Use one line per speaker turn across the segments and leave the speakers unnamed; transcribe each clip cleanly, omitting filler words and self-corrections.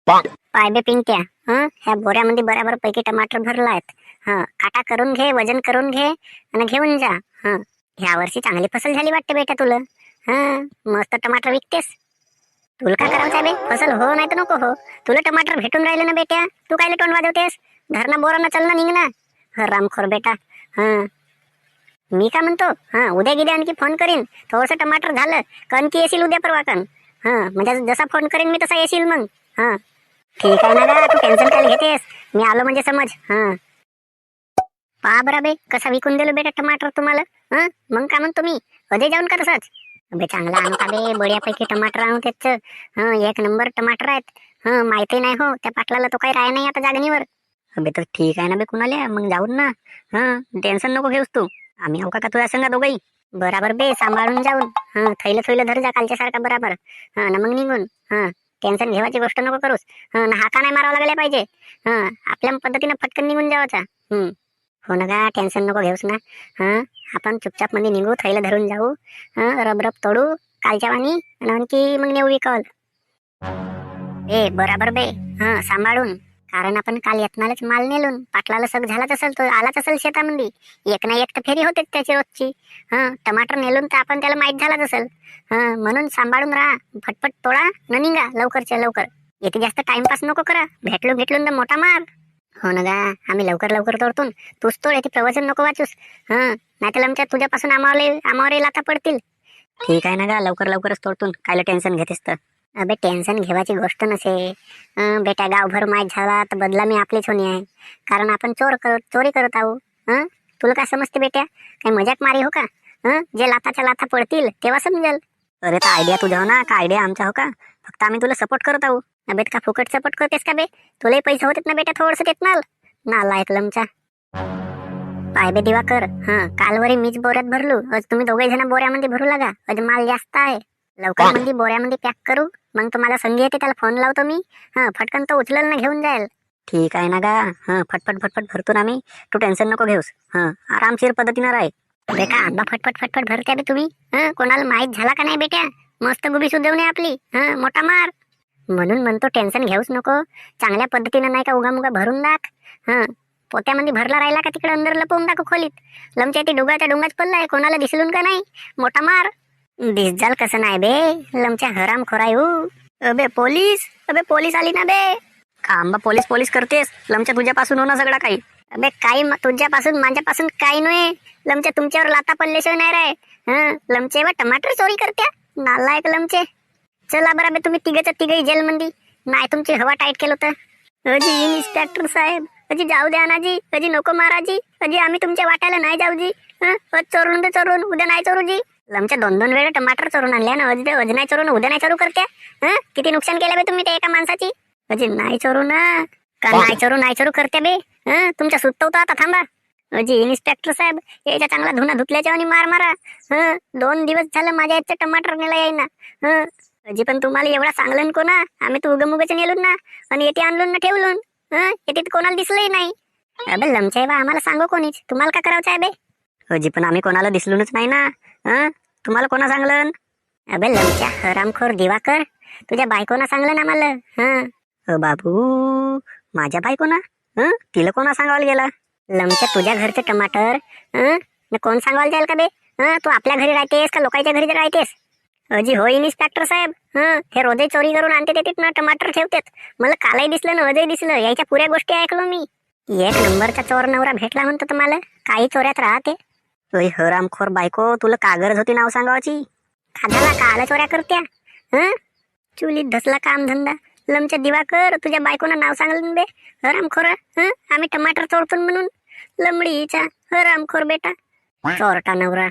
पाय बे पिंट्या, ह्या बोऱ्यामध्ये बराबर पैकी टमाटर भरला आहेत. काटा करून घे, वजन करून घे आणि घेऊन जा. ह्या वर्षी चांगली फसल झाली वाटते बेटा तुला. मस्त टमाटर विकतेस. तुला काय करायचं बे, फसल हो नाही तर नको हो, तुला टमाटर भेटून राहिले ना बेट्या, तू कायले तोंड वाजवतेस? धरणा बोरानं चल ना, निघ ना. रामखोर बेटा. मी का म्हणतो, उद्या गिद्या आणखी फोन करीन. थोडस टमाटर झालं कणकी येशील उद्या परवा कण. म्हणजे जसा फोन करीन मी तसा येशील मग. ठीक आहे ना गा, तू टेन्शन काय घेतेस, मी आलो म्हणजे समज. पहा बरा बे, कसा विकून दिलो बेटा टमाटर तुम्हाला. मग का म्हणतो मी, उद्या जाऊन का तसाच? अबे चांगला आणू का बे, बढियापैकी टमाटर आणू त्याच. एक नंबर टमाटर आहेत. माहिती नाही हो, त्या पाटलाला तो काही राह नाही आता जागणीवर. अबे तर ठीक आहे ना बे, कुणाला मग जाऊन ना. टेन्शन नको घेऊस तू, आम्ही हो का तुझ्या संगा दोघही. बराबर बे, सांभाळून जाऊन. थैलं थैलं धर जा कालच्या सारखा बराबर. ना मग निघून. टेन्शन घेवायची गोष्ट नको करूस. ना हाका नाही मारावा लागला पाहिजे. आपल्या पद्धतीनं फटकन निघून जावाचा. हो ना गा, टेन्शन नको घेऊस ना. आपण चुपचाप मध्ये निघू, थैलं धरून जाऊ. रब रब तोडू कालच्या वाणी आणि आणखी मग नेऊ विकल. ए बराबर बे, सांभाळून. कारण आपण काल यत्नालाच माल नेलून पाटलाला सग झालाच असेल, तो आलाच असेल शेतामध्ये. एक ना एक तर फेरी होते त्याची रोजची. टमाटर नेलून तर आपण त्याला माहीत झालाच असेल. म्हणून सांभाळून राहा, फटफट तोडा न निघा लवकरच्या लवकर. येते जास्त टाइमपास नको करा, भेटलो तर मोठा मार. हो ना गा, आम्ही लवकर लवकर तोडतून, तूच तोड, येते प्रवचन नको वाचूस. नाही तर आमच्या तुझ्यापासून आमावले लाथा पडतील. ठीक आहे ना गा, लवकर लवकरच तोडतून, कायला टेन्शन घेतेस तर. अबे टेन्शन घेवायची गोष्ट नसे. बेटा गावभर माहीत झाला तर बदला मी आपलीच होणी आहे. कारण आपण चोरी करत आहो. तुला काय समजते बेट्या, काही मजाक मारी हो का? जे लाथाच्या लाथा पडतील तेव्हा समजेल. अरे तर आयडिया तुझा हो ना, का आयडिया आमचा हो का? फक्त आम्ही तुला सपोर्ट करत आहो. अबे का फुकट सपोर्ट करतेस का बे? तुलाही पैसे होतेत ना बेटा, थोडस देत ना लायक लमचा. पाय बे दिवाकर, कालवरी मीच बोऱ्यात भरलो, आज तुम्ही दोघे जण बोऱ्यामध्ये भरू लागा. आज माल जास्त आहे, लवकर मध्ये बोऱ्यामध्ये पॅक करू. मग तुम्हाला संगी येते, त्याला फोन लावतो मी. फटकन तो उचलल ना घेऊन जाईल. ठीक आहे ना गा, फटफट फटफट भरतो ना मी, तू टेन्शन नको घेऊस. आरामशीर पद्धतीनं राह बेटा. आंबा फटफट फटफट भरत्या बे तुम्ही. कोणाला माहीत झाला का नाही बेट्या? मस्त गुबी सुधवणे आपली. मोठा मार. म्हणून म्हणतो टेन्शन घेऊच नको, चांगल्या पद्धतीनं नाही का उगामुगा भरून टाक. पोत्यामध्ये भरला राहिला का तिकडे अंदर लपवून टाकू खोलीत. लमच्या ती डुगाच्या डोंगाच पडलाय, कोणाला दिसलून का नाही? मोठा मार. दिसजाल कसं नाही बे, लमच्या हराम खोरायू. अबे पोलीस आली ना बे. आंबा पोलीस पोलीस करतेस, लमच्या तुझ्यापासून हो ना सगळा काही. अबे काही तुझ्यापासून माझ्यापासून काही नाही. लमच्या तुमच्यावर लाता पडल्याशिवाय नाही राय. लमचे व टमाटर चोरी करत्या, नालायक लमचे. चला बरं बे, तुम्ही तिघही जेलमध्ये. नाही तुमची हवा टाईट केलं तर. अजी इन्स्पेक्टर साहेब, अजी जाऊ द्या ना जी, अजी नको महाराजी, अजी आम्ही तुमच्या वाट्याला नाही जाऊ जी. चोरून तर चोरून, उद्या नाही चोरू जी. आमच्या 2-2 वेळा टमाटर चोरून आणल्या ना, अज नाही चोरून उद्या नाही चोरू करत्या. किती नुकसान केलं बे तुम्ही त्या एका माणसाची. अजी नाही चोरू ना, का नाही चोरू करत्या बे. तुमच्या सुटतो आता थांबा. अजी इन्स्पेक्टर साहेब, याच्या चांगला धुना धुतल्याच्या आणि मारा. 2 दिवस झालं माझ्या याचं टमाटर नेला येईना. अजी पण तुम्हाला एवढा सांगलन कोणा, आम्ही तर उगमुगच नेलून ना, आणि येते आणलून ना ठेवलून. येते कोणाला दिसलंही नाही. अबे लमचाय बा, आम्हाला सांगू कोणीच, तुम्हाला काय करायचं आहे बे? अजी पण आम्ही कोणाला दिसलूनच नाही ना. तुम्हाला कोणा सांगलन? अबे लमच्या हरामखोर दिवाकर, तुझ्या बायकोना सांगलं आम्हाला. बाबू, माझ्या बायकोना? तिला कोणा सांगायला गेला? लमच्या तुझ्या घरचे टमाटर कोण सांगायला जाईल का बे? तू आपल्या घरी राहतेस का लोकांच्या घरी राहतेस? अजी हो इन्स्पेक्टर साहेब, हे रोजही चोरी करून आणते देतात ना, टमाटर ठेवतात. मला कालही दिसलं ना अजही दिसलं, याच्या पुऱ्या गोष्टी ऐकलो मी. एक नंबरचा चोर नवरा भेटला म्हणतो तुम्हाला, काही चोऱ्यात राहते. हरामखोर बायको, तुला का गरज होती नाव सांगावाची? खादाला काला चोऱ्या करत्या? चुलीत धसला काम धंदा. लमच्या दिवाकर, तुझ्या बायकोनं नाव सांगलं बे हरामखोरा. आम्ही टमाटर चोरतो म्हणून. लमडीचा हरामखोर बेटा, चोरटा नवरा.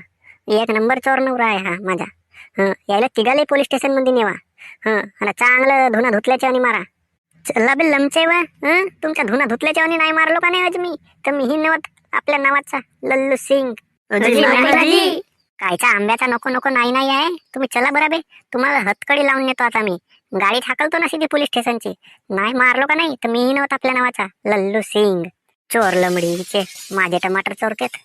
एक नंबर चोर नवरा आहे हा माझा. यायला तिघाले पोलीस स्टेशन मध्ये नेवा. आणि चांगलं धुना धुतल्याच्या आणि मारा. चला बे लमचे वा, तुमच्या धुना धुतल्याच्या आणि नाही मारलो का नाही आज मी, तर मीही नवत आपल्या नावाचा लल्लू सिंग. कायचा आंब्याचा नको नको नाही आहे. तुम्ही चला बरं बे, तुम्हाला हतकडी लावून नेतो आता मी. गाडी हाकलतो ना सीधी पोलीस स्टेशनची. नाही मारलो का नाही तर मीही नव्हत आपल्या नावाचा लल्लू सिंग. चोर लमडीचे माझे टमाटर चोरतेत.